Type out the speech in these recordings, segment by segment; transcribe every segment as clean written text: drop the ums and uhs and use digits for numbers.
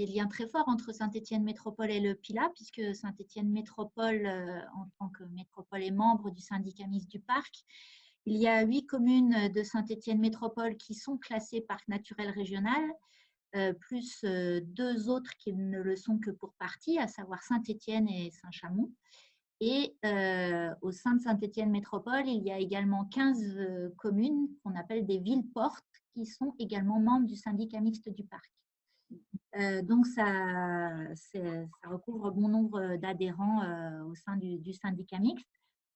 des liens très forts entre Saint-Étienne Métropole et le Pilat, puisque Saint-Étienne Métropole, en tant que métropole, est membre du syndicat mixte du parc. Il y a 8 communes de Saint-Étienne Métropole qui sont classées parc naturel régional, plus 2 autres qui ne le sont que pour partie, à savoir Saint-Étienne et Saint-Chamond. Et au sein de Saint-Étienne Métropole, il y a également 15 communes qu'on appelle des villes-portes qui sont également membres du syndicat mixte du parc. Donc, ça recouvre bon nombre d'adhérents au sein du syndicat mixte.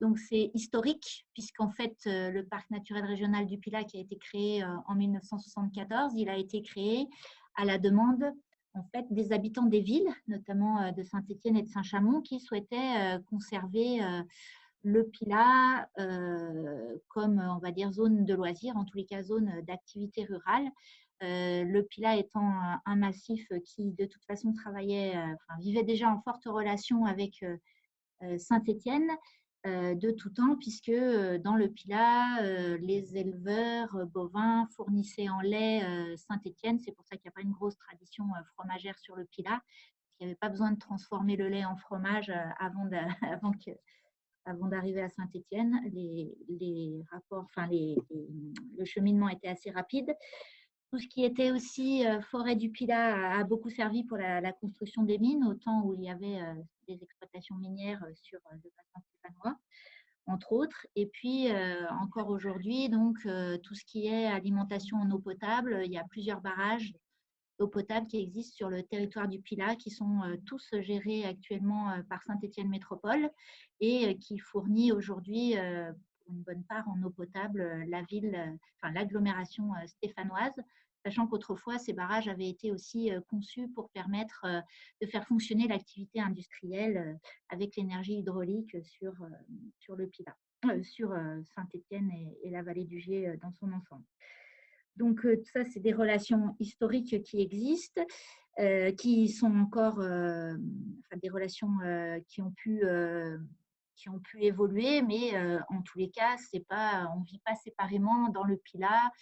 Donc, c'est historique, puisqu'en fait, le parc naturel régional du Pilat, qui a été créé en 1974, il a été créé à la demande en fait, des habitants des villes, notamment de Saint-Étienne et de Saint-Chamond, qui souhaitaient conserver le Pilat comme, on va dire, zone de loisirs, en tous les cas, zone d'activité rurale. Le Pilat étant un massif qui, de toute façon, vivait déjà en forte relation avec Saint-Étienne de tout temps, puisque dans le Pilat, les éleveurs bovins fournissaient en lait Saint-Étienne. C'est pour ça qu'il n'y a pas une grosse tradition fromagère sur le Pilat. Il n'y avait pas besoin de transformer le lait en fromage avant d'arriver à Saint-Étienne. Le cheminement était assez rapide. Tout ce qui était aussi forêt du Pilat a beaucoup servi pour la construction des mines, au temps où il y avait des exploitations minières sur le bassin stéphanois, entre autres. Et puis, encore aujourd'hui, donc, tout ce qui est alimentation en eau potable, il y a plusieurs barrages d'eau potable qui existent sur le territoire du Pilat, qui sont tous gérés actuellement par Saint-Étienne Métropole et qui fournit aujourd'hui, pour une bonne part en eau potable, l'agglomération stéphanoise, sachant qu'autrefois, ces barrages avaient été aussi conçus pour permettre de faire fonctionner l'activité industrielle avec l'énergie hydraulique sur le Pilat, sur Saint-Étienne et la vallée du Gier dans son ensemble. Donc, ça, c'est des relations historiques qui existent, qui sont encore des relations qui ont pu évoluer, mais en tous les cas, on ne vit pas séparément dans le Pilat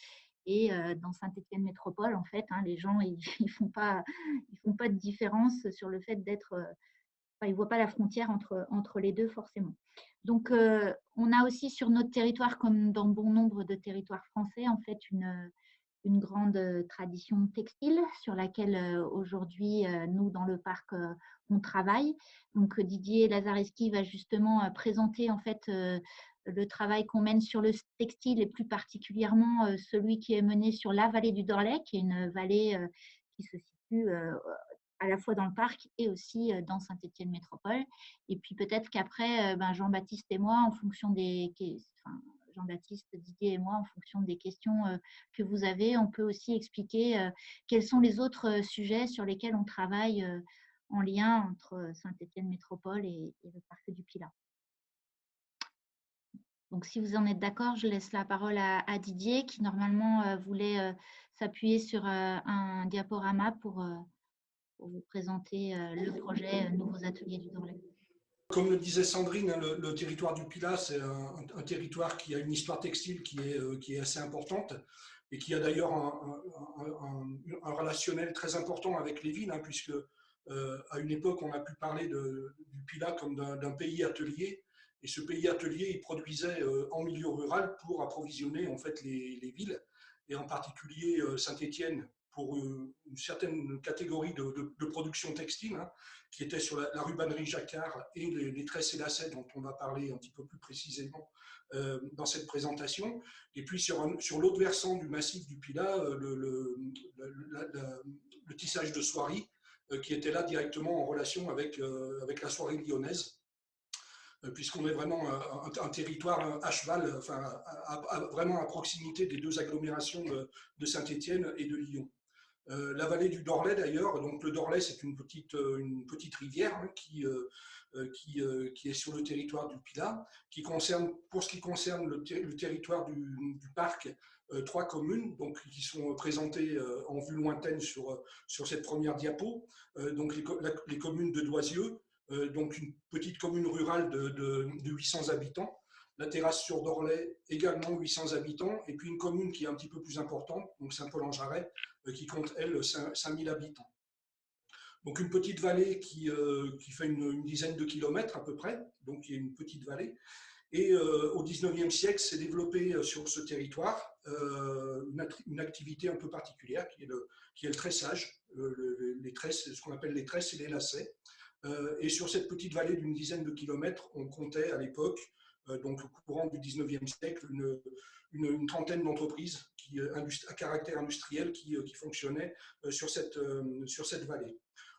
et dans Saint-Étienne Métropole. En fait, les gens, ils font pas de différence sur le fait d'être… ils ne voient pas la frontière entre les deux forcément. Donc, on a aussi sur notre territoire, comme dans bon nombre de territoires français, en fait, une grande tradition textile sur laquelle aujourd'hui, nous, dans le parc, on travaille. Donc, Didier Lazareski va justement présenter en fait le travail qu'on mène sur le textile et plus particulièrement celui qui est mené sur la vallée du Dorlay, qui est une vallée qui se situe à la fois dans le parc et aussi dans Saint-Étienne Métropole. Et puis peut-être qu'après, Jean-Baptiste et moi, en fonction Jean-Baptiste, Didier et moi, en fonction des questions que vous avez, on peut aussi expliquer quels sont les autres sujets sur lesquels on travaille en lien entre Saint-Étienne Métropole et le parc du Pilat. Donc, si vous en êtes d'accord, je laisse la parole à Didier, qui normalement voulait s'appuyer sur un diaporama pour vous présenter le projet Nouveaux Ateliers du Dorlay. Comme le disait Sandrine, le territoire du Pilat, c'est un territoire qui a une histoire textile qui est assez importante et qui a d'ailleurs un relationnel très important avec les villes, puisque à une époque, on a pu parler du Pilat comme d'un pays atelier. Et ce pays atelier, il produisait en milieu rural pour approvisionner en fait les villes, et en particulier Saint-Étienne pour une certaine catégorie de production textile, qui était sur la rubannerie jacquard et les tresses et lacets, dont on va parler un petit peu plus précisément dans cette présentation. Et puis sur l'autre versant du massif du Pilat, le tissage de soieries, qui était là directement en relation avec la soierie lyonnaise, puisqu'on est vraiment un territoire à cheval, vraiment à proximité des deux agglomérations de Saint-Étienne et de Lyon. La vallée du Dorlay d'ailleurs, donc le Dorlay c'est une petite rivière qui est sur le territoire du Pilat, pour ce qui concerne le territoire du parc, 3 communes donc, qui sont présentées en vue lointaine sur cette première diapo. Donc les communes de Doisieux, donc une petite commune rurale de 800 habitants, la Terrasse-sur-Dorlay, également 800 habitants, et puis une commune qui est un petit peu plus importante, donc Saint-Paul-en-Jarret, qui compte, elle, 5000 habitants. Donc une petite vallée qui fait une dizaine de kilomètres à peu près, donc il y a une petite vallée. Et au XIXe siècle, s'est développée sur ce territoire une activité un peu particulière qui est le tressage, les tresses, ce qu'on appelle les tresses et les lacets. Et sur cette petite vallée d'une dizaine de kilomètres, on comptait à l'époque, donc au courant du XIXe siècle, une trentaine d'entreprises à caractère industriel qui fonctionnaient sur cette vallée.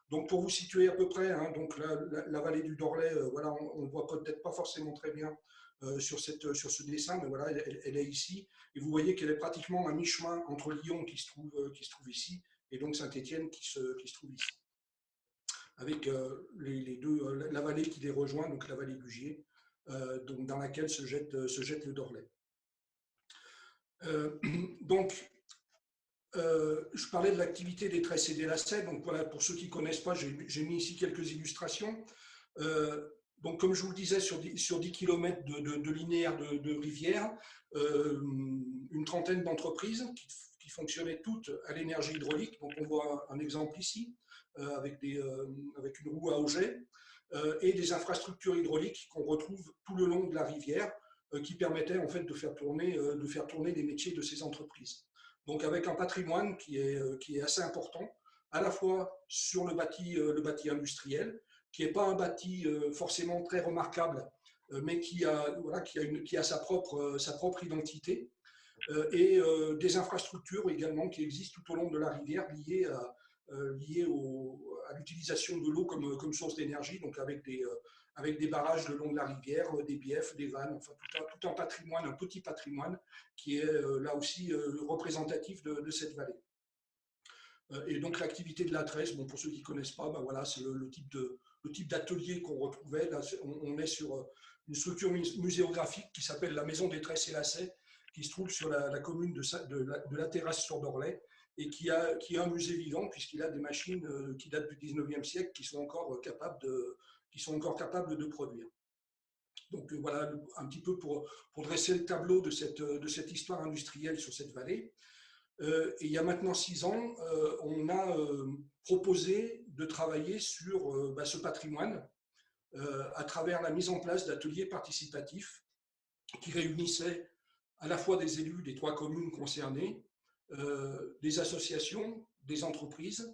Donc pour vous situer à peu près, hein, donc la vallée du Dorlay, voilà, on ne voit peut-être pas forcément très bien sur ce dessin, mais voilà, elle est ici. Et vous voyez qu'elle est pratiquement à mi-chemin entre Lyon qui se trouve ici et donc Saint-Étienne qui se trouve ici. Avec les deux, la vallée qui les rejoint, donc la vallée du Gier, donc dans laquelle se jette le Dorlay. Donc, je parlais de l'activité des tresses et des lacets. Donc voilà, pour ceux qui ne connaissent pas, j'ai mis ici quelques illustrations. Donc, comme je vous le disais, sur 10 km de linéaire de rivière, une trentaine d'entreprises qui fonctionnaient toutes à l'énergie hydraulique. Donc, on voit un exemple ici, avec une roue à auget, et des infrastructures hydrauliques qu'on retrouve tout le long de la rivière, qui permettaient en fait de faire tourner les métiers de ces entreprises. Donc, avec un patrimoine qui est assez important, à la fois sur le bâti industriel, qui n'est pas un bâti forcément très remarquable, mais qui a sa propre identité, et des infrastructures également qui existent tout au long de la rivière liées à l'utilisation de l'eau comme source d'énergie, donc avec des barrages le long de la rivière, des biefs, des vannes, enfin tout un patrimoine, un petit patrimoine qui est là aussi représentatif de cette vallée. Et donc l'activité de la tresse, bon, pour ceux qui ne connaissent pas, ben voilà, c'est le type d'atelier qu'on retrouvait. Là, on est sur une structure muséographique qui s'appelle la Maison des Tresses et Lacets, qui se trouve sur la commune de la Terrasse sur Dorlay, et qui a un musée vivant, puisqu'il a des machines qui datent du 19e siècle, qui sont encore capables de produire. Donc voilà un petit peu pour dresser le tableau de cette histoire industrielle sur cette vallée. Et il y a maintenant 6 ans, on a proposé de travailler sur ce patrimoine à travers la mise en place d'ateliers participatifs qui réunissaient à la fois des élus des 3 communes concernées, des associations, des entreprises,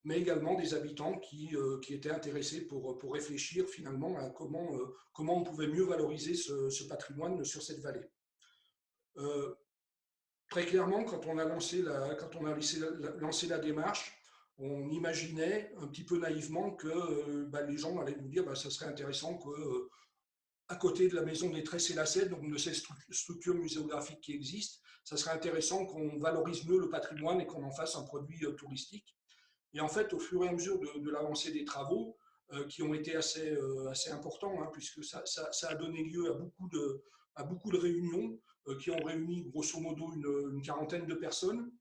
mais également des habitants qui étaient intéressés pour réfléchir finalement à comment on pouvait mieux valoriser ce patrimoine sur cette vallée. Très clairement, quand on a lancé la démarche, on imaginait un petit peu naïvement que les gens allaient nous dire ça serait intéressant que, à côté de la maison des Tresses et Lacets, donc de ces structures muséographiques qui existent, ça serait intéressant qu'on valorise mieux le patrimoine et qu'on en fasse un produit touristique. Et en fait, au fur et à mesure de l'avancée des travaux, qui ont été assez importants, hein, puisque ça a donné lieu à beaucoup de réunions qui ont réuni grosso modo une quarantaine de personnes.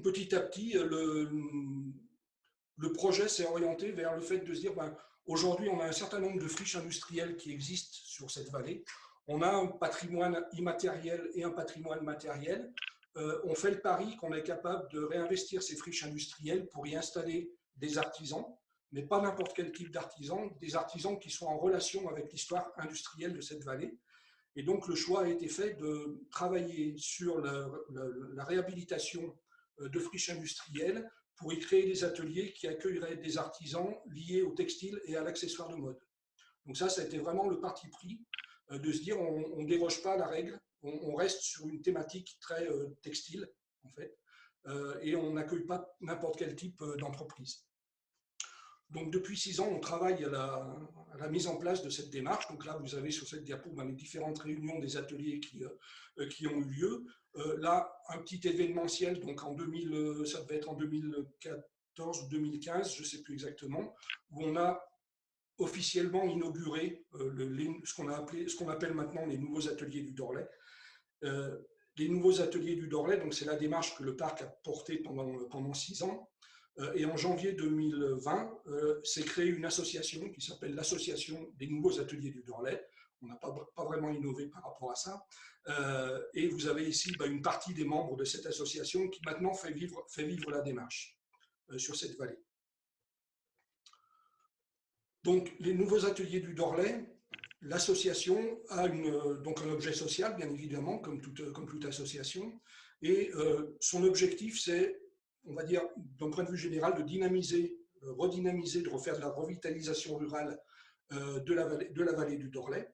Petit à petit, le projet s'est orienté vers le fait de se dire aujourd'hui, on a un certain nombre de friches industrielles qui existent sur cette vallée. On a un patrimoine immatériel et un patrimoine matériel. On fait le pari qu'on est capable de réinvestir ces friches industrielles pour y installer des artisans, mais pas n'importe quel type d'artisans, des artisans qui sont en relation avec l'histoire industrielle de cette vallée. Et donc le choix a été fait de travailler sur la réhabilitation de friches industrielles pour y créer des ateliers qui accueilleraient des artisans liés au textile et à l'accessoire de mode. Donc ça a été vraiment le parti pris de se dire on ne déroge pas à la règle, on reste sur une thématique très textile en fait, et on n'accueille pas n'importe quel type d'entreprise. Donc depuis 6 ans, on travaille à la mise en place de cette démarche. Donc là, vous avez sur cette diapo les différentes réunions des ateliers qui ont eu lieu. Là, un petit événementiel, donc ça devait être en 2014 ou 2015, je ne sais plus exactement, où on a officiellement inauguré ce qu'on appelle maintenant les nouveaux ateliers du Dorlay. Les nouveaux ateliers du Dorlay, donc c'est la démarche que le parc a portée pendant 6 ans. Et en janvier 2020, s'est créée une association qui s'appelle l'Association des nouveaux ateliers du Dorlay. On n'a pas vraiment innové par rapport à ça. Et vous avez ici une partie des membres de cette association qui maintenant fait vivre la démarche sur cette vallée. Donc, les nouveaux ateliers du Dorlay, l'association a donc un objet social, bien évidemment, comme toute association, et son objectif, c'est, on va dire, d'un point de vue général, de dynamiser, redynamiser, de refaire de la revitalisation rurale de la vallée du Dorlay.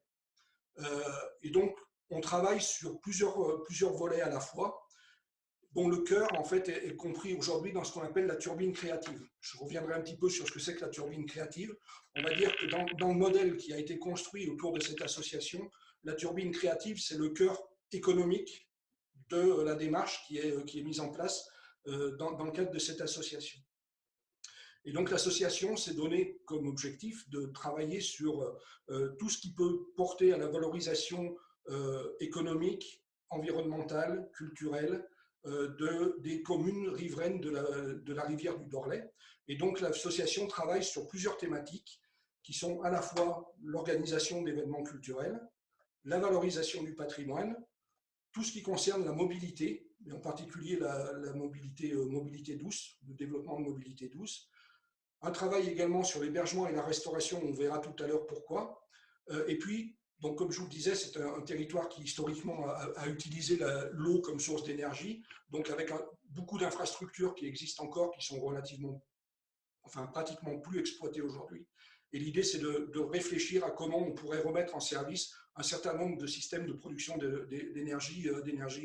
Et donc, on travaille sur plusieurs volets à la fois, dont le cœur, en fait, est compris aujourd'hui dans ce qu'on appelle la turbine créative. Je reviendrai un petit peu sur ce que c'est que la turbine créative. On va dire que dans le modèle qui a été construit autour de cette association, la turbine créative, c'est le cœur économique de la démarche qui est mise en place dans le cadre de cette association. Et donc l'association s'est donné comme objectif de travailler sur tout ce qui peut porter à la valorisation économique, environnementale, culturelle des communes riveraines de la rivière du Dorlay. Et donc l'association travaille sur plusieurs thématiques qui sont à la fois l'organisation d'événements culturels, la valorisation du patrimoine, tout ce qui concerne la mobilité, et en particulier la mobilité douce, le développement de mobilité douce, un travail également sur l'hébergement et la restauration, on verra tout à l'heure pourquoi. Et puis, donc, comme je vous le disais, c'est un territoire qui historiquement a utilisé l'eau comme source d'énergie, donc avec beaucoup d'infrastructures qui existent encore, qui sont pratiquement plus exploitées aujourd'hui. Et l'idée, c'est de réfléchir à comment on pourrait remettre en service un certain nombre de systèmes de production d'énergie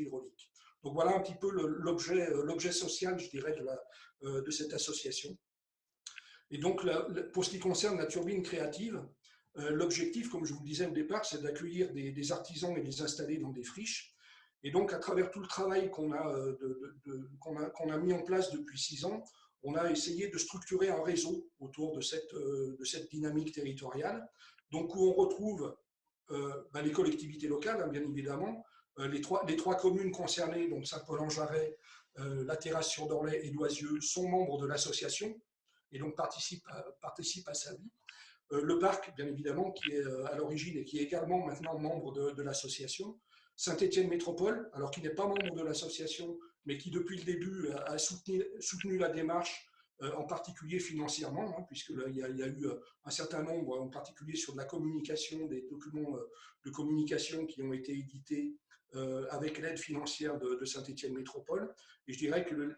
hydraulique. Donc voilà un petit peu l'objet social, je dirais, de cette association. Et donc, pour ce qui concerne la turbine créative, l'objectif, comme je vous le disais au départ, c'est d'accueillir des artisans et de les installer dans des friches. Et donc, à travers tout le travail qu'on a mis en place depuis 6 ans, on a essayé de structurer un réseau autour de cette dynamique territoriale, donc où on retrouve les collectivités locales, hein, bien évidemment, les trois communes concernées, donc Saint-Paul-en-Jarret, La Terrasse-sur-Dorlay et Loisieux, sont membres de l'association et donc participe à sa vie. Le parc, bien évidemment, qui est à l'origine et qui est également maintenant membre de l'association. Saint-Étienne Métropole, alors qui n'est pas membre de l'association, mais qui depuis le début a soutenu la démarche, en particulier financièrement, hein, puisqu'il y a eu un certain nombre, en particulier sur de la communication, des documents de communication qui ont été édités avec l'aide financière de Saint-Étienne Métropole. Et je dirais que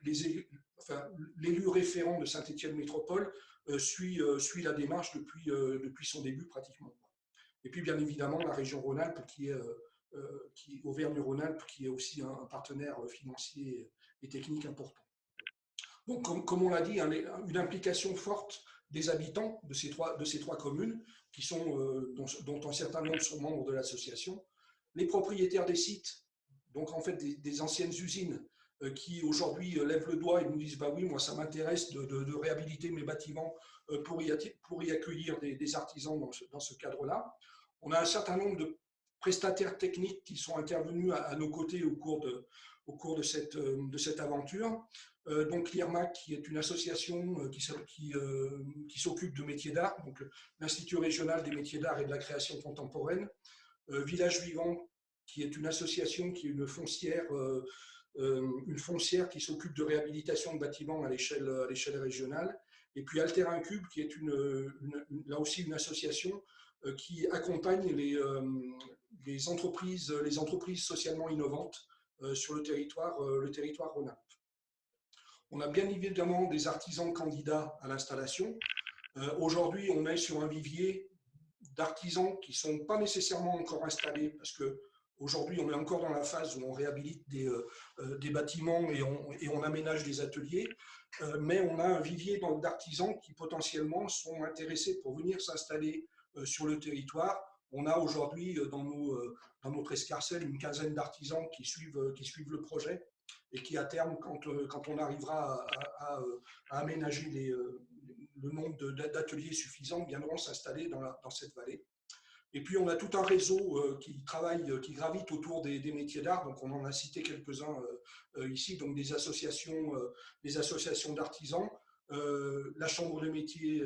l'élu référent de Saint-Étienne Métropole suit la démarche depuis son début pratiquement. Et puis bien évidemment la région Rhône-Alpes Auvergne-Rhône-Alpes qui est aussi un partenaire financier et technique important. Donc comme on l'a dit, une implication forte des habitants de ces trois communes qui sont, dont un certain nombre sont membres de l'association, les propriétaires des sites, donc en fait des anciennes usines qui aujourd'hui lèvent le doigt et nous disent bah oui, moi ça m'intéresse de réhabiliter mes bâtiments pour y accueillir des artisans dans ce cadre-là. On a un certain nombre de prestataires techniques qui sont intervenus à nos côtés au cours de cette aventure. Donc l'IRMAC, qui est une association qui s'occupe de métiers d'art, donc l'Institut régional des métiers d'art et de la création contemporaine. Village Vivant, qui est une association qui est une foncière qui s'occupe de réhabilitation de bâtiments à l'échelle régionale. Et puis Alter Incube, qui est là aussi une association qui accompagne les entreprises socialement innovantes sur le territoire Rhône-Alpes. On a bien évidemment des artisans candidats à l'installation. Aujourd'hui, on est sur un vivier d'artisans qui ne sont pas nécessairement encore installés parce qu'aujourd'hui, on est encore dans la phase où on réhabilite des bâtiments et on aménage des ateliers, mais on a un vivier d'artisans qui potentiellement sont intéressés pour venir s'installer sur le territoire. On a aujourd'hui dans notre escarcelle une quinzaine d'artisans qui suivent le projet et qui, à terme, quand on arrivera à aménager le nombre d'ateliers suffisants, viendront s'installer dans cette vallée. Et puis, on a tout un réseau qui gravite autour des métiers d'art. Donc, on en a cité quelques-uns ici, donc des associations d'artisans, la Chambre de métiers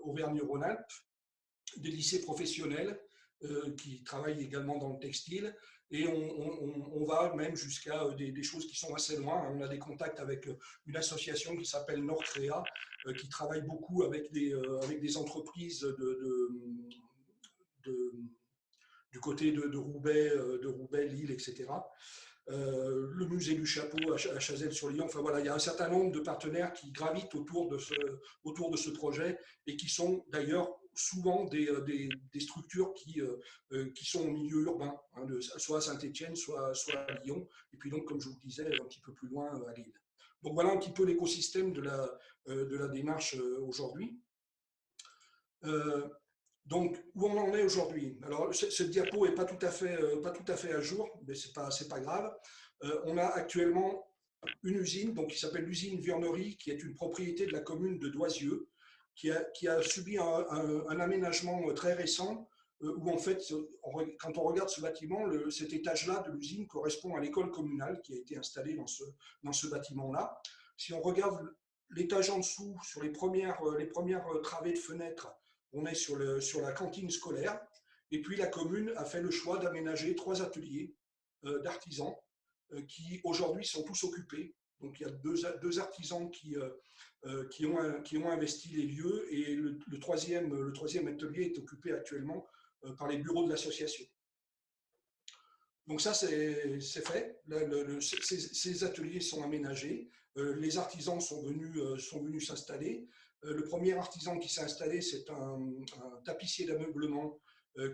Auvergne-Rhône-Alpes, des lycées professionnels, qui travaillent également dans le textile. Et on va même jusqu'à des choses qui sont assez loin. On a des contacts avec une association qui s'appelle Nordcrea, qui travaille beaucoup avec des entreprises de, du côté de Roubaix, Lille, etc. Le musée du chapeau à Chazelles-sur-Lyon. Enfin voilà, il y a un certain nombre de partenaires qui gravitent autour de ce projet et qui sont d'ailleurs souvent des structures qui sont au milieu urbain, hein, soit à Saint-Étienne, soit à Lyon, et puis donc, comme je vous le disais, un petit peu plus loin à Lille. Donc voilà un petit peu l'écosystème de la démarche aujourd'hui. Donc, où on en est aujourd'hui? Alors, cette diapo n'est pas tout à fait à jour, mais ce n'est pas grave. On a actuellement une usine donc, qui s'appelle l'usine Viernerie, qui est une propriété de la commune de Doisieux, qui a subi un aménagement très récent, où en fait, quand on regarde ce bâtiment, cet étage-là de l'usine correspond à l'école communale qui a été installée dans ce bâtiment-là. Si on regarde l'étage en dessous, sur les premières travées de fenêtres, on est sur la cantine scolaire. Et puis la commune a fait le choix d'aménager 3 ateliers d'artisans qui aujourd'hui sont tous occupés. Donc il y a deux artisans qui ont investi les lieux et le troisième atelier est occupé actuellement par les bureaux de l'association. Donc ça, c'est fait. Ces ateliers sont aménagés. Les artisans sont venus s'installer. Le premier artisan qui s'est installé, c'est un tapissier d'ameublement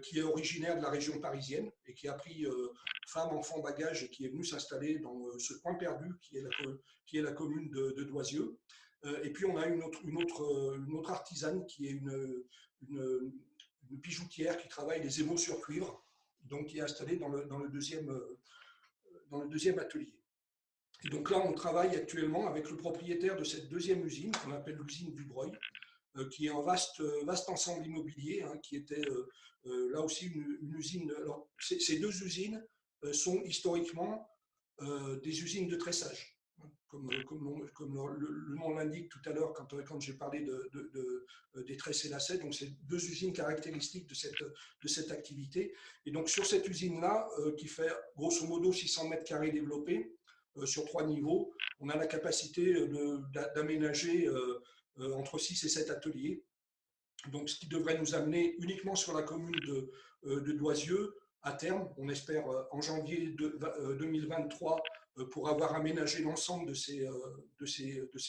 qui est originaire de la région parisienne et qui a pris femme, enfant, bagage et qui est venu s'installer dans ce coin perdu qui est la commune de Doisieux. Et puis on a une autre artisane qui est une bijoutière qui travaille les émaux sur cuivre, donc qui est installée dans le deuxième atelier. Et donc là, on travaille actuellement avec le propriétaire de cette deuxième usine, qu'on appelle l'usine du Breuil, qui est un vaste ensemble immobilier, hein, qui était là aussi une usine. Alors, ces deux usines sont historiquement des usines de tressage. Comme le nom l'indique tout à l'heure quand j'ai parlé des tresses et lacets. Donc, c'est deux usines caractéristiques de cette activité. Et donc, sur cette usine-là, qui fait grosso modo 600 mètres carrés développés, sur 3 niveaux, on a la capacité d'aménager entre 6 et 7 ateliers. Donc, ce qui devrait nous amener uniquement sur la commune de Doisieux, à terme, on espère en janvier 2023, pour avoir aménagé l'ensemble de ces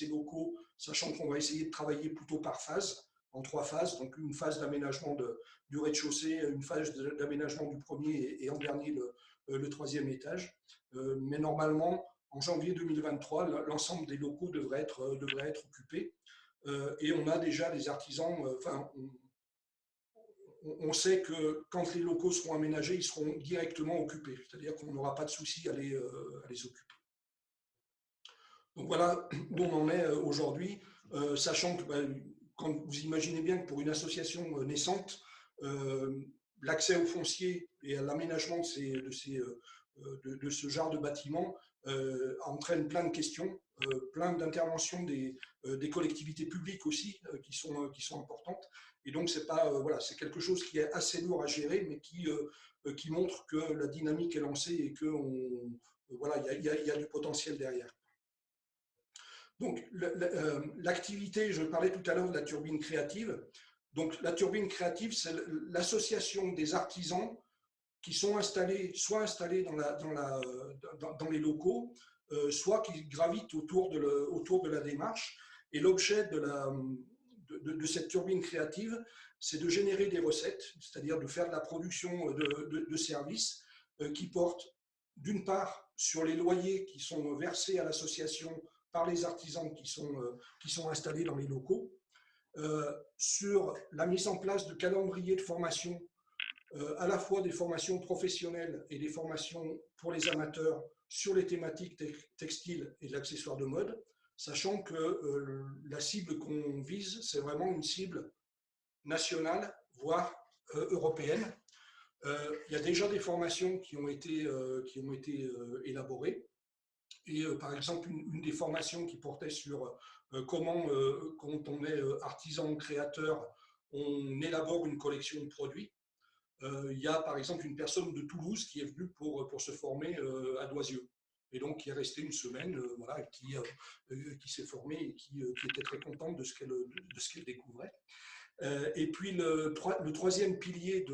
locaux, sachant qu'on va essayer de travailler plutôt par phase, en 3 phases, donc une phase d'aménagement du rez-de-chaussée, une phase d'aménagement du premier et en dernier le 3e étage. Mais normalement, en janvier 2023, l'ensemble des locaux devrait être occupé. Et on a déjà des artisans, on sait que quand les locaux seront aménagés, ils seront directement occupés, c'est-à-dire qu'on n'aura pas de souci à les occuper. Donc voilà où on en est aujourd'hui, sachant que quand vous imaginez bien que pour une association naissante, l'accès au foncier et à l'aménagement de ce genre de bâtiment entraîne plein de questions, plein d'interventions des collectivités publiques aussi qui sont importantes. Et donc, c'est quelque chose qui est assez lourd à gérer, mais qui montre que la dynamique est lancée et qu'il y a du potentiel derrière. Donc, l'activité, je parlais tout à l'heure de la turbine créative. Donc, la turbine créative, c'est l'association des artisans qui sont soit installés dans les locaux, soit qui gravitent autour de la démarche. Et l'objet de cette turbine créative, c'est de générer des recettes, c'est-à-dire de faire de la production de services qui portent d'une part sur les loyers qui sont versés à l'association par les artisans qui sont installés dans les locaux, sur la mise en place de calendriers de formation, à la fois des formations professionnelles et des formations pour les amateurs sur les thématiques textiles et de l'accessoire de mode, sachant que la cible qu'on vise, c'est vraiment une cible nationale, voire européenne. Il y a déjà des formations qui ont été élaborées. Et par exemple, une des formations qui portait sur comment, quand on est artisan créateur, on élabore une collection de produits. il y a par exemple une personne de Toulouse qui est venue pour se former à Doisieux. Et donc, qui est restée une semaine, voilà, qui s'est formée et qui était très contente de ce qu'elle découvrait. Et puis, le troisième pilier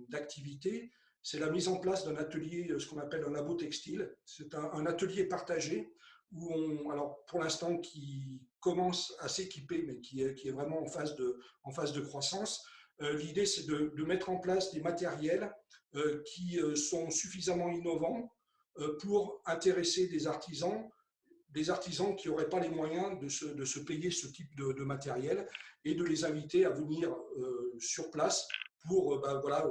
d'activité, c'est la mise en place d'un atelier, ce qu'on appelle un labo textile. C'est un atelier partagé où alors pour l'instant, qui commence à s'équiper, mais qui est vraiment en phase de croissance. L'idée, c'est de mettre en place des matériels qui sont suffisamment innovants pour intéresser des artisans qui n'auraient pas les moyens de se payer ce type de matériel et de les inviter à venir sur place pour voilà,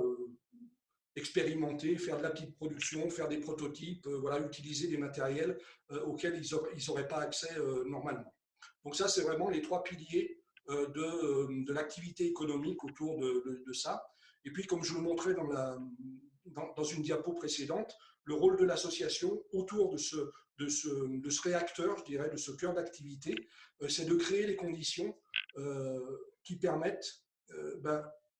expérimenter, faire de la petite production, faire des prototypes, voilà, utiliser des matériels auxquels ils n'auraient pas accès normalement. Donc ça, c'est vraiment les trois piliers de l'activité économique autour de ça. Et puis, comme je le montrais dans une diapo précédente, le rôle de l'association autour de ce réacteur, je dirais, de ce cœur d'activité, c'est de créer les conditions qui permettent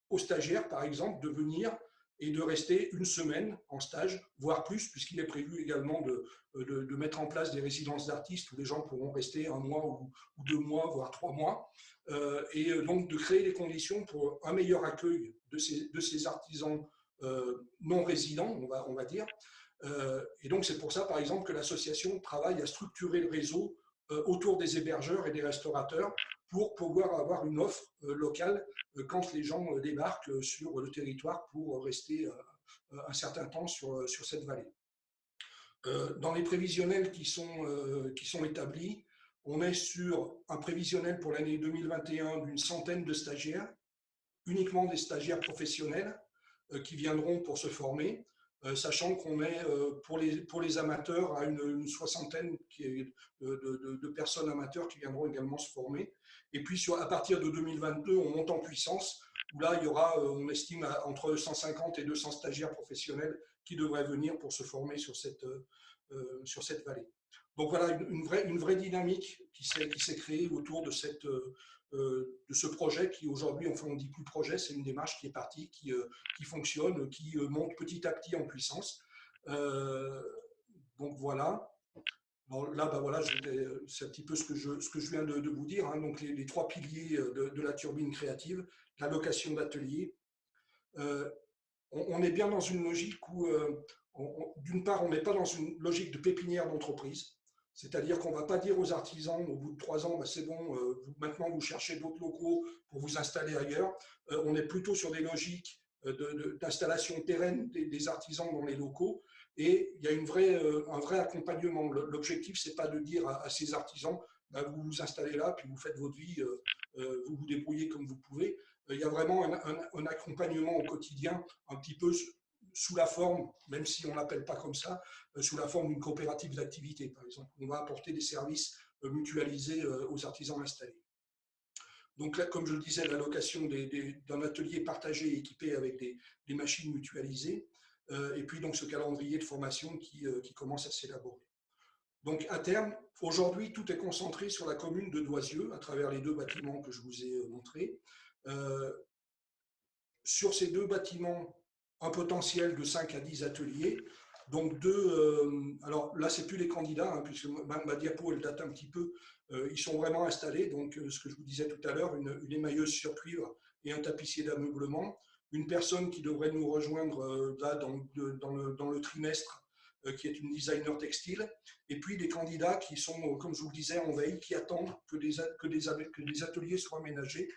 aux stagiaires, par exemple, de venir et de rester une semaine en stage, voire plus, puisqu'il est prévu également de mettre en place des résidences d'artistes où les gens pourront rester 1 mois ou 2 mois, voire 3 mois, et donc de créer les conditions pour un meilleur accueil de ces artisans non résidents, on va dire. Et donc c'est pour ça, par exemple, que l'association travaille à structurer le réseau autour des hébergeurs et des restaurateurs pour pouvoir avoir une offre locale quand les gens débarquent sur le territoire pour rester un certain temps sur cette vallée. Dans les prévisionnels qui sont établis, on est sur un prévisionnel pour l'année 2021 d'une centaine de stagiaires, uniquement des stagiaires professionnels qui viendront pour se former, sachant qu'on est pour les amateurs à une soixantaine de personnes amateurs qui viendront également se former. Et puis à partir de 2022, on monte en puissance, où là, il y aura, on estime, entre 150 et 200 stagiaires professionnels qui devraient venir pour se former sur cette vallée. Donc voilà, une vraie dynamique qui s'est créée autour de ce projet qui aujourd'hui, enfin on ne dit plus projet, c'est une démarche qui est partie, qui fonctionne, qui monte petit à petit en puissance. Donc voilà. Bon, là, voilà, c'est un petit peu ce que je viens de vous dire. Hein. Donc les 3 piliers de la turbine créative, la location d'ateliers. On est bien dans une logique où, d'une part, on n'est pas dans une logique de pépinière d'entreprise. C'est-à-dire qu'on ne va pas dire aux artisans au bout de 3 ans, c'est bon, maintenant vous cherchez d'autres locaux pour vous installer ailleurs. On est plutôt sur des logiques d'installation pérenne des artisans dans les locaux. Et il y a un vrai accompagnement. L'objectif, ce n'est pas de dire à ces artisans, vous vous installez là, puis vous faites votre vie, vous vous débrouillez comme vous pouvez. Il y a vraiment un accompagnement au quotidien, un petit peu sous la forme, même si on ne l'appelle pas comme ça, sous la forme d'une coopérative d'activité, par exemple. On va apporter des services mutualisés aux artisans installés. Donc là, comme je le disais, la location d'un atelier partagé équipé avec des machines mutualisées, et puis donc ce calendrier de formation qui commence à s'élaborer. Donc à terme, aujourd'hui, tout est concentré sur la commune de Doisieux, à travers les 2 bâtiments que je vous ai montrés. Sur ces 2 bâtiments, un potentiel de 5 à 10 ateliers. Donc alors là, ce n'est plus les candidats, hein, puisque ma diapo, elle date un petit peu. Ils sont vraiment installés. Donc, ce que je vous disais tout à l'heure, une émailleuse sur cuivre et un tapissier d'ameublement. Une personne qui devrait nous rejoindre là dans le trimestre, qui est une designer textile. Et puis des candidats qui sont, comme je vous le disais, en veille, qui attendent que des ateliers soient aménagés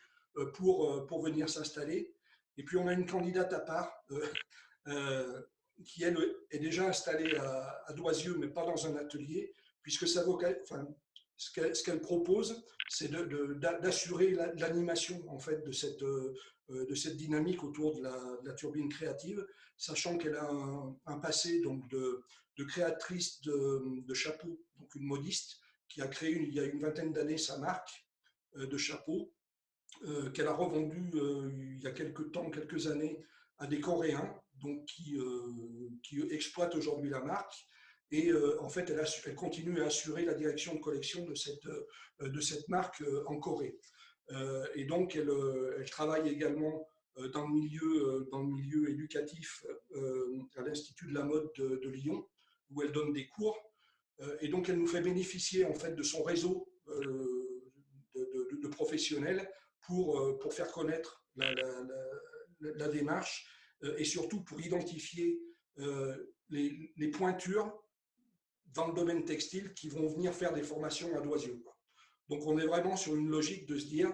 pour venir s'installer. Et puis on a une candidate à part qui, elle, est déjà installée à Doisieux, mais pas dans un atelier, puisque ce qu'elle propose, c'est d'assurer l'animation en fait, de cette dynamique autour de la turbine créative, sachant qu'elle a un passé donc, de créatrice de chapeaux, donc une modiste, qui a créé il y a une vingtaine d'années sa marque de chapeaux, qu'elle a revendu il y a quelques années à des Coréens, donc qui exploitent aujourd'hui la marque. Et en fait, elle continue à assurer la direction de collection de cette marque en Corée. Et donc, elle travaille également dans le milieu éducatif à l'Institut de la mode de Lyon, où elle donne des cours. Et donc, elle nous fait bénéficier en fait de son réseau de professionnels pour faire connaître la démarche et surtout pour identifier les pointures dans le domaine textile qui vont venir faire des formations à Doisieux. Donc, on est vraiment sur une logique de se dire,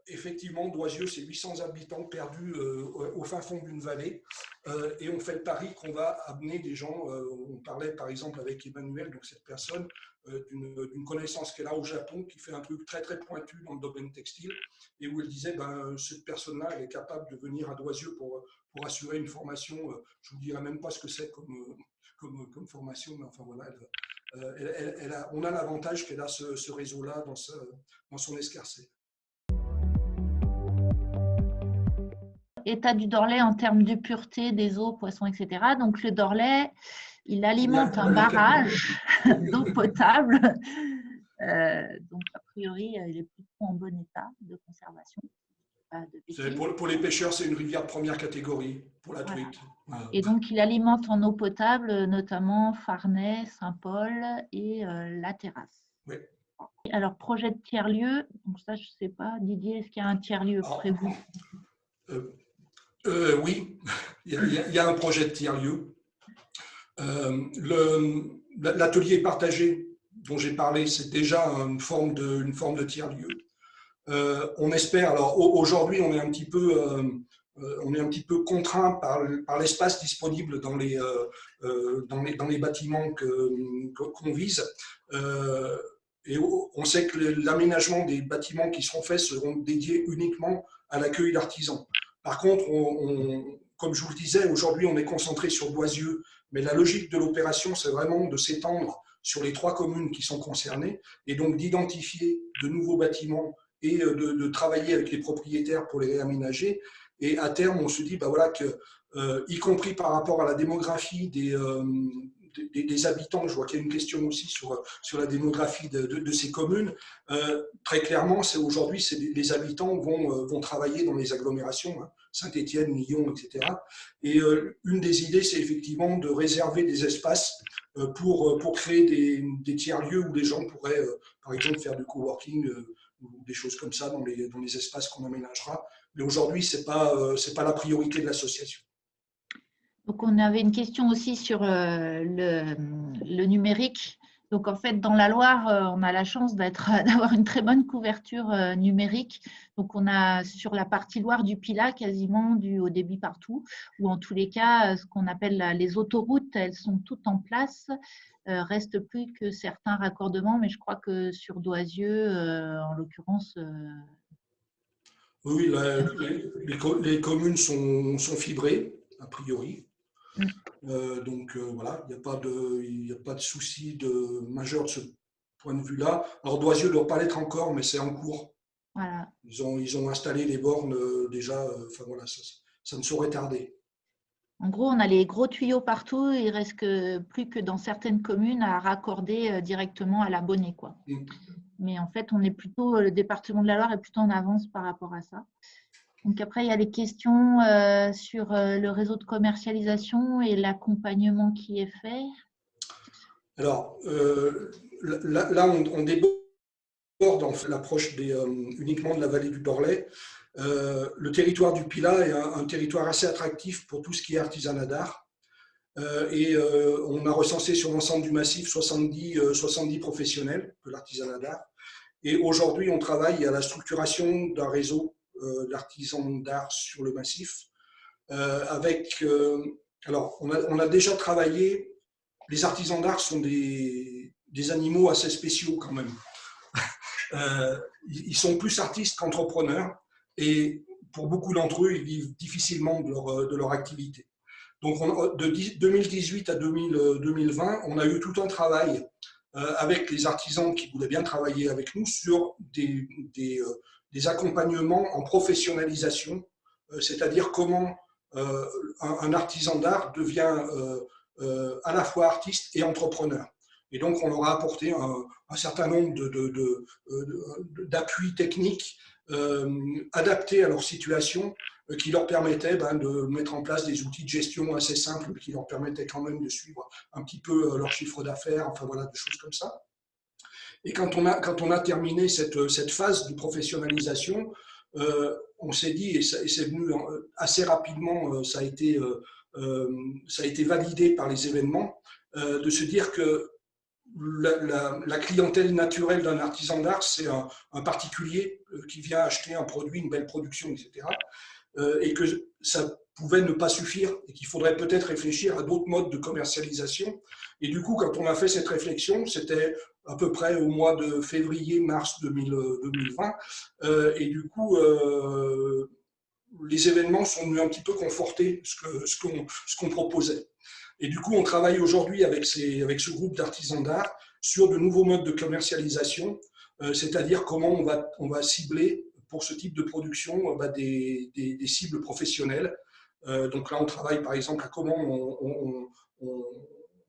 effectivement, Doisieux, c'est 800 habitants perdus au fin fond d'une vallée, et on fait le pari qu'on va amener des gens. On parlait par exemple avec Emmanuel, donc cette personne, d'une connaissance qu'elle a au Japon, qui fait un truc très très pointu dans le domaine textile, et où elle disait, cette personne-là, elle est capable de venir à Doisieux pour assurer une formation. Je ne vous dirai même pas ce que c'est comme formation, mais enfin voilà, on a l'avantage qu'elle a ce réseau-là dans son escarcelle. État du Dorlay en termes de pureté des eaux, poissons, etc. Donc le Dorlay, il alimente un barrage d'eau potable. Donc a priori, il est plutôt en bon état de conservation. Pour les pêcheurs, c'est une rivière de première catégorie, pour la truite. Voilà. Et donc il alimente en eau potable notamment Farnay, Saint-Paul et la Terrasse. Oui. Alors projet de tiers-lieu, donc ça je ne sais pas, Didier, est-ce qu'il y a un tiers-lieu prévu? Oui, il y a un projet de tiers-lieu. L'atelier partagé dont j'ai parlé, c'est déjà une forme de tiers-lieu. On espère, alors aujourd'hui on est un petit peu contraint par l'espace disponible dans les bâtiments qu'on vise. Et on sait que l'aménagement des bâtiments qui seront faits seront dédiés uniquement à l'accueil d'artisans. Par contre, comme je vous le disais, aujourd'hui, on est concentré sur Doisieux, mais la logique de l'opération, c'est vraiment de s'étendre sur les 3 communes qui sont concernées et donc d'identifier de nouveaux bâtiments et de travailler avec les propriétaires pour les réaménager. Et à terme, on se dit voilà, que, y compris par rapport à la démographie des habitants, je vois qu'il y a une question aussi sur la démographie de ces communes. Très clairement, aujourd'hui, les habitants vont travailler dans les agglomérations, hein, Saint-Étienne, Lyon, etc. Et une des idées, c'est effectivement de réserver des espaces pour créer des tiers-lieux où les gens pourraient, par exemple, faire du coworking ou des choses comme ça dans les espaces qu'on aménagera. Mais aujourd'hui, ce n'est pas la priorité de l'association. Donc, on avait une question aussi sur le numérique. Donc, en fait, dans la Loire, on a la chance d'avoir une très bonne couverture numérique. Donc, on a sur la partie Loire du Pilat quasiment du haut débit partout, ou en tous les cas, ce qu'on appelle les autoroutes, elles sont toutes en place. Reste plus que certains raccordements, mais je crois que sur Doisieux, en l'occurrence… Oui, les communes sont fibrées, a priori. Donc voilà, il n'y a pas de souci majeur de ce point de vue-là. Alors Doisieux ne doit pas l'être encore, mais c'est en cours. Voilà. Ils ont installé les bornes déjà, enfin voilà, ça ne saurait tarder. En gros, on a les gros tuyaux partout, il ne reste plus que dans certaines communes à raccorder directement à l'abonné, quoi. Mais en fait, le département de la Loire est plutôt en avance par rapport à ça. Donc après, il y a les questions sur le réseau de commercialisation et l'accompagnement qui est fait. Alors, là on déborde dans l'approche uniquement de la vallée du Dorlay. Le territoire du Pilat est un territoire assez attractif pour tout ce qui est artisanat d'art. Et on a recensé sur l'ensemble du massif 70 professionnels de l'artisanat d'art. Et aujourd'hui, on travaille à la structuration d'un réseau d'artisans d'art sur le massif. Alors, on a déjà travaillé. Les artisans d'art sont des animaux assez spéciaux quand même. Ils sont plus artistes qu'entrepreneurs et pour beaucoup d'entre eux, ils vivent difficilement de leur activité. Donc, de 2018 à 2020, on a eu tout un travail avec les artisans qui voulaient bien travailler avec nous sur des accompagnements en professionnalisation, c'est-à-dire comment un artisan d'art devient à la fois artiste et entrepreneur. Et donc, on leur a apporté un certain nombre d'appuis techniques adaptés à leur situation qui leur permettaient de mettre en place des outils de gestion assez simples, qui leur permettaient quand même de suivre un petit peu leur chiffre d'affaires, enfin voilà, des choses comme ça. Et quand on a terminé cette phase de professionnalisation, on s'est dit, et c'est venu assez rapidement, ça a été validé par les événements, de se dire que la clientèle naturelle d'un artisan d'art, c'est un particulier qui vient acheter un produit, une belle production, etc. Et que ça pouvait ne pas suffire et qu'il faudrait peut-être réfléchir à d'autres modes de commercialisation. Et du coup, quand on a fait cette réflexion, c'était à peu près au mois de février-mars 2020. Et du coup, les événements sont venus un petit peu conforter ce qu'on proposait. Et du coup, on travaille aujourd'hui avec ce groupe d'artisans d'art sur de nouveaux modes de commercialisation, c'est-à-dire comment on va cibler pour ce type de production des cibles professionnelles. Donc là, on travaille par exemple à comment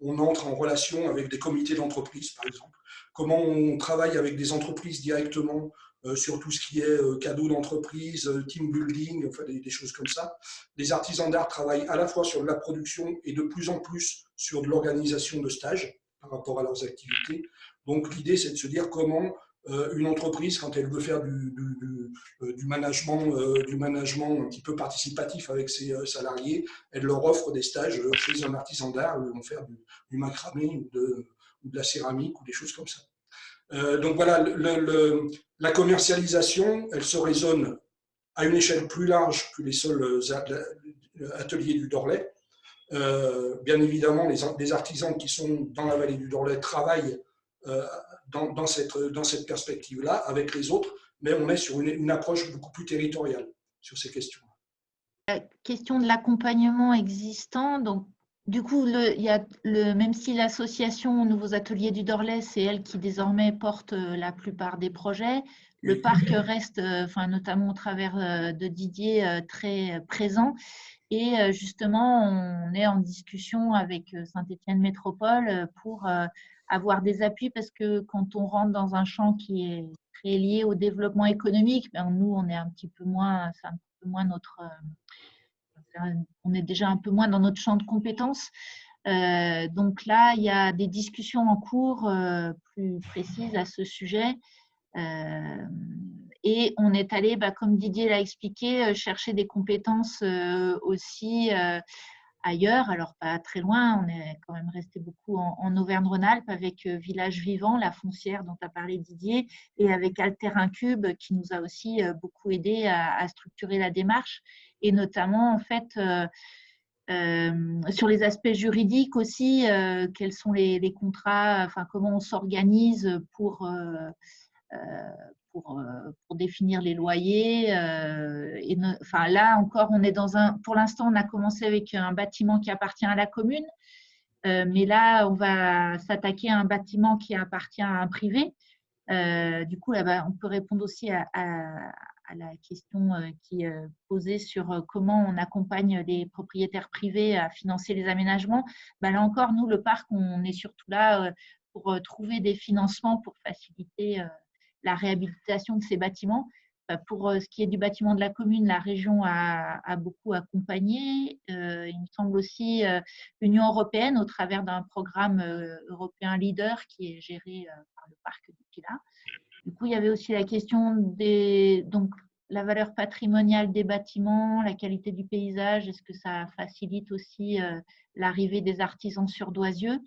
on entre en relation avec des comités d'entreprise, par exemple. Comment on travaille avec des entreprises directement sur tout ce qui est cadeaux d'entreprise, team building, enfin des choses comme ça. Les artisans d'art travaillent à la fois sur de la production et de plus en plus sur de l'organisation de stages par rapport à leurs activités. Donc l'idée, c'est de se dire comment une entreprise, quand elle veut faire du management un petit peu participatif avec ses salariés, elle leur offre des stages chez un artisan d'art où ils vont faire du macramé ou de la céramique ou des choses comme ça. Donc voilà, la commercialisation, elle se raisonne à une échelle plus large que les seuls ateliers du Dorlais. Bien évidemment, les artisans qui sont dans la vallée du Dorlais travaillent dans cette perspective-là avec les autres, mais on est sur une approche beaucoup plus territoriale sur ces questions. La question de l'accompagnement existant, donc du coup, même si l'association Nouveaux Ateliers du Dorlais, c'est elle qui désormais porte la plupart des projets, le parc reste, notamment au travers de Didier, très présent. Et justement, on est en discussion avec Saint-Étienne Métropole pour avoir des appuis parce que quand on rentre dans un champ qui est très lié au développement économique, nous, on est un petit peu moins, c'est un peu moins on est déjà un peu moins dans notre champ de compétences. Donc là, il y a des discussions en cours plus précises à ce sujet. Et on est allé, comme Didier l'a expliqué, chercher des compétences aussi ailleurs, alors pas très loin, on est quand même resté beaucoup en Auvergne-Rhône-Alpes avec Village Vivant, la foncière dont a parlé Didier, et avec Alter Incube qui nous a aussi beaucoup aidé à structurer la démarche, et notamment en fait sur les aspects juridiques aussi, quels sont les contrats, comment on s'organise pour définir les loyers. Là encore, on est pour l'instant, on a commencé avec un bâtiment qui appartient à la commune, mais là, on va s'attaquer à un bâtiment qui appartient à un privé. Du coup, là, on peut répondre aussi à la question qui est posée sur comment on accompagne les propriétaires privés à financer les aménagements. Là encore, nous, le parc, on est surtout là pour trouver des financements pour faciliter la réhabilitation de ces bâtiments. Pour ce qui est du bâtiment de la commune, la région a beaucoup accompagné. Il me semble aussi l'Union européenne au travers d'un programme européen leader qui est géré par le parc du Pilat. Du coup, il y avait aussi la question donc la valeur patrimoniale des bâtiments, la qualité du paysage. Est-ce que ça facilite aussi l'arrivée des artisans surdoisieux?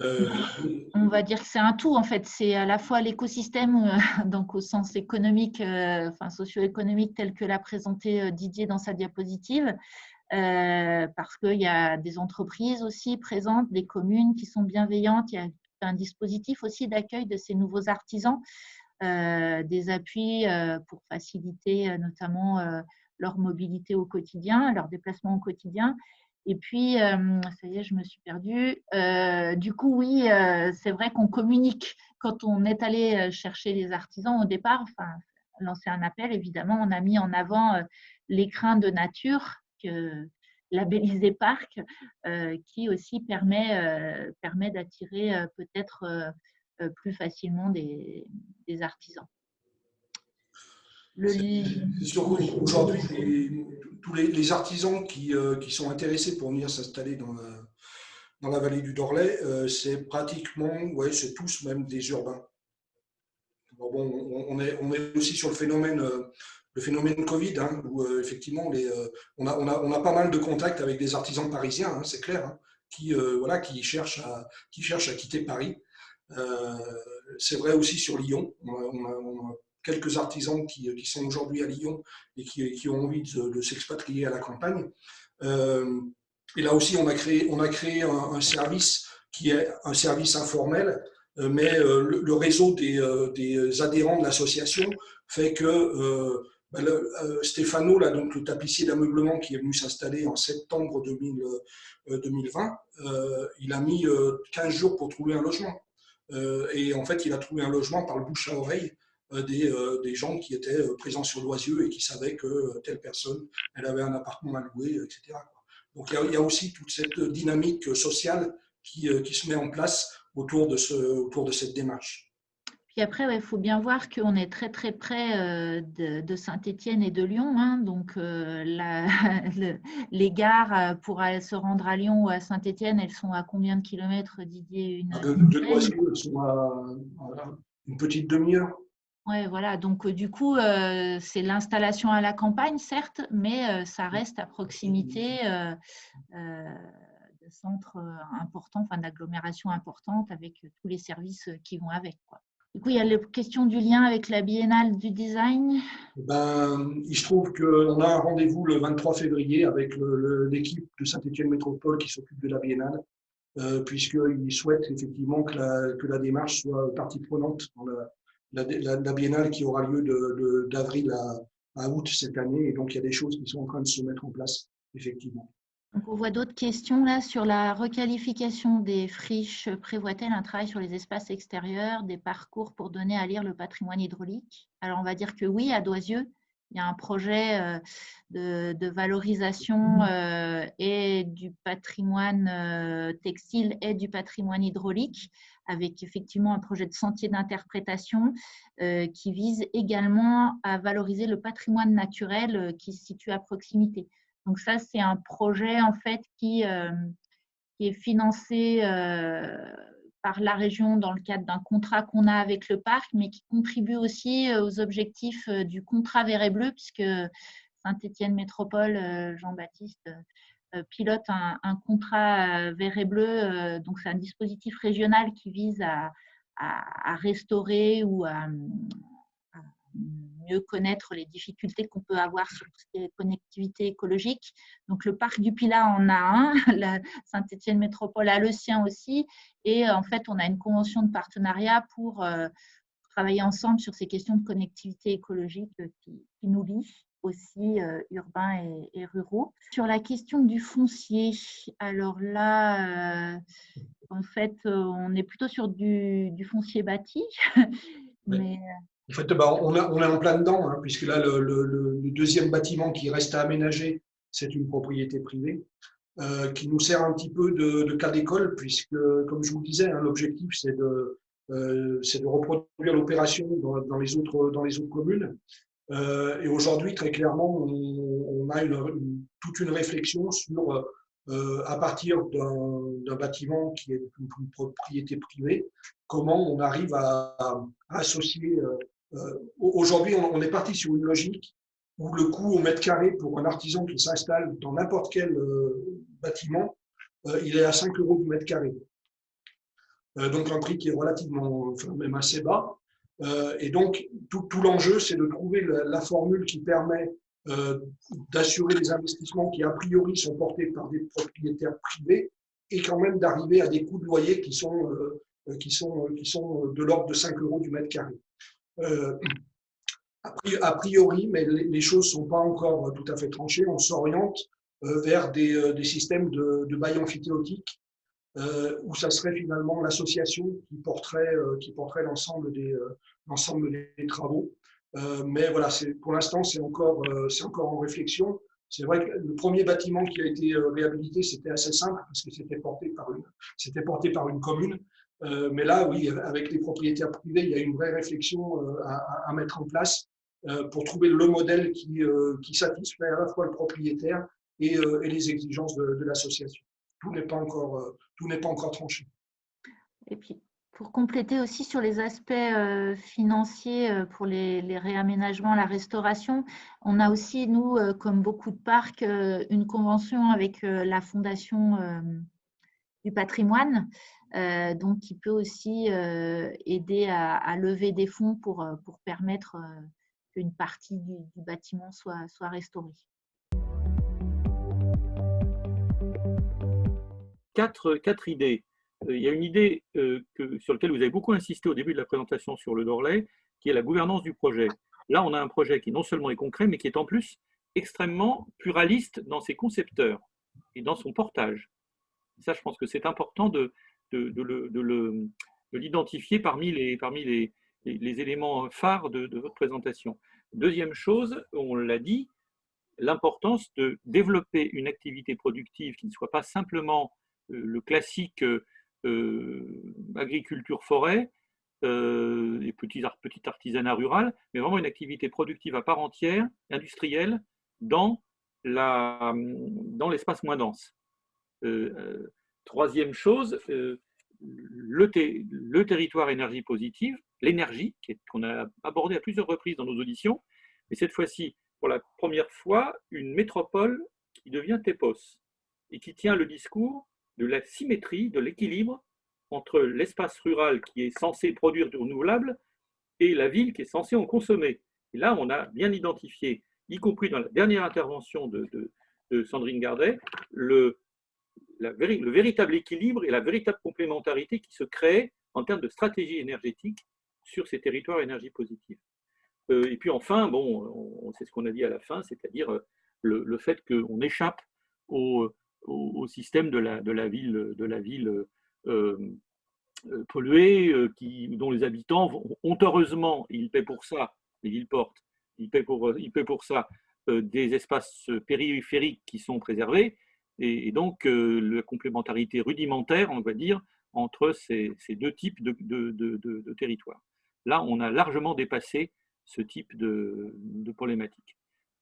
On va dire que c'est un tout, en fait. C'est à la fois l'écosystème, donc au sens économique, socio-économique, tel que l'a présenté Didier dans sa diapositive, parce qu'il y a des entreprises aussi présentes, des communes qui sont bienveillantes. Il y a un dispositif aussi d'accueil de ces nouveaux artisans, des appuis pour faciliter notamment leur mobilité au quotidien, leur déplacement au quotidien. Et puis, ça y est, je me suis perdue. Du coup, oui, c'est vrai qu'on communique. Quand on est allé chercher les artisans au départ, lancer un appel, évidemment, on a mis en avant l'écrin de nature que labellisé parc, qui aussi permet d'attirer peut-être plus facilement des artisans. le, C'est sûr qu'aujourd'hui, tous les artisans qui sont intéressés pour venir s'installer dans la vallée du Dorlay, c'est pratiquement, ouais, c'est tous même des urbains. Bon, on est aussi sur le phénomène Covid, hein, où effectivement, on a pas mal de contacts avec des artisans parisiens, hein, c'est clair, hein, voilà, qui cherchent à quitter Paris. Euh, c'est vrai aussi sur Lyon. On a quelques artisans qui sont aujourd'hui à Lyon et qui ont envie de s'expatrier à la campagne. Euh, et là aussi, on a créé un service qui est un service informel, mais le réseau des adhérents de l'association fait que Stéphano, là, donc le tapissier d'ameublement qui est venu s'installer en septembre 2020, il a mis 15 jours pour trouver un logement. Et en fait, il a trouvé un logement par le bouche à oreille des gens qui étaient présents sur Loisieux et qui savaient que telle personne, elle avait un appartement à louer, etc. Donc il y a aussi toute cette dynamique sociale qui se met en place autour de cette démarche. Puis après, il faut bien voir qu'on est très très près de Saint-Étienne et de Lyon. Hein, donc les gares pour se rendre à Lyon ou à Saint-Étienne, elles sont à combien de kilomètres, Didier? De Loisieux, elles sont à une petite demi-heure. Ouais, voilà. Donc du coup, c'est l'installation à la campagne, certes, mais ça reste à proximité de centres importants, enfin d'agglomérations importantes avec tous les services qui vont avec, quoi. Du coup, il y a la question du lien avec la Biennale du design. Il se trouve qu'on a un rendez-vous le 23 février avec l'équipe de Saint-Étienne Métropole qui s'occupe de la Biennale, puisqu'ils souhaitent effectivement que la démarche soit partie prenante dans la Biennale qui aura lieu d'avril à août cette année. Et donc, il y a des choses qui sont en train de se mettre en place, effectivement. Donc, on voit d'autres questions là sur la requalification des friches. Prévoit-elle un travail sur les espaces extérieurs, des parcours pour donner à lire le patrimoine hydraulique? Alors, on va dire que oui, à Doisieux, il y a un projet de valorisation et du patrimoine textile et du patrimoine hydraulique, avec effectivement un projet de sentier d'interprétation qui vise également à valoriser le patrimoine naturel qui se situe à proximité. Donc ça, c'est un projet en fait qui est financé par la région dans le cadre d'un contrat qu'on a avec le parc, mais qui contribue aussi aux objectifs du contrat Vert et Bleu, puisque Saint-Étienne Métropole, Jean-Baptiste, pilote un contrat Vert et Bleu. Donc c'est un dispositif régional qui vise à restaurer ou à mieux connaître les difficultés qu'on peut avoir sur tout ce qui est connectivité écologique. Donc, le parc du Pilat en a un, la Saint-Étienne Métropole a le sien aussi. Et en fait, on a une convention de partenariat pour travailler ensemble sur ces questions de connectivité écologique qui nous lient aussi urbains et ruraux. Sur la question du foncier, alors là, en fait, on est plutôt sur du foncier bâti. Mais en fait, on est en plein dedans, hein, puisque là, le deuxième bâtiment qui reste à aménager, c'est une propriété privée qui nous sert un petit peu de cas d'école, puisque, comme je vous le disais, hein, l'objectif, c'est de reproduire l'opération dans les autres communes. Et aujourd'hui, très clairement, on a toute une réflexion sur, à partir d'un bâtiment qui est une propriété privée, comment on arrive à associer. Aujourd'hui, on est parti sur une logique où le coût au mètre carré pour un artisan qui s'installe dans n'importe quel bâtiment, il est à 5 € du mètre carré. Donc un prix qui est relativement, enfin, même assez bas. Et donc, tout l'enjeu, c'est de trouver la formule qui permet d'assurer des investissements qui, a priori, sont portés par des propriétaires privés et quand même d'arriver à des coûts de loyer qui sont de l'ordre de 5 € du mètre carré. A priori, mais les choses ne sont pas encore tout à fait tranchées, on s'oriente vers des systèmes de bail amphithéotique où ça serait finalement l'association qui porterait l'ensemble des travaux. Mais voilà, pour l'instant, c'est encore en réflexion. C'est vrai que le premier bâtiment qui a été réhabilité, c'était assez simple parce que c'était porté par une commune. Mais là, oui, avec les propriétaires privés, il y a une vraie réflexion à mettre en place pour trouver le modèle qui satisfait à la fois le propriétaire et les exigences de l'association. Tout n'est pas encore tranché. Et puis, pour compléter aussi sur les aspects financiers pour les réaménagements, la restauration, on a aussi, nous, comme beaucoup de parcs, une convention avec la Fondation du patrimoine, donc qui peut aussi aider à lever des fonds pour permettre qu'une partie du bâtiment soit restaurée. Quatre idées. Il y a une idée sur laquelle vous avez beaucoup insisté au début de la présentation sur le Dorley, qui est la gouvernance du projet. Là, on a un projet qui non seulement est concret, mais qui est en plus extrêmement pluraliste dans ses concepteurs et dans son portage. Ça, je pense que c'est important de l'identifier parmi les éléments phares de votre présentation. Deuxième chose, on l'a dit, l'importance de développer une activité productive qui ne soit pas simplement le classique agriculture-forêt et petit artisanat rural, mais vraiment une activité productive à part entière, industrielle, dans l'espace moins dense. Troisième chose, le territoire énergie positive, l'énergie, qu'on a abordé à plusieurs reprises dans nos auditions, mais cette fois-ci, pour la première fois, une métropole qui devient TEPOS et qui tient le discours de la symétrie, de l'équilibre entre l'espace rural qui est censé produire du renouvelable et la ville qui est censée en consommer. Et là, on a bien identifié, y compris dans la dernière intervention de Sandrine Gardet, le véritable équilibre et la véritable complémentarité qui se crée en termes de stratégie énergétique sur ces territoires énergie positive. Et puis enfin, bon, c'est ce qu'on a dit à la fin, c'est-à-dire le fait qu'on échappe au système de la ville polluée, dont les habitants, honteusement, ils paient pour ça, les villes portes, ils paient pour ça des espaces périphériques qui sont préservés, et donc la complémentarité rudimentaire, on va dire, entre ces deux types de territoires. Là, on a largement dépassé ce type de problématique.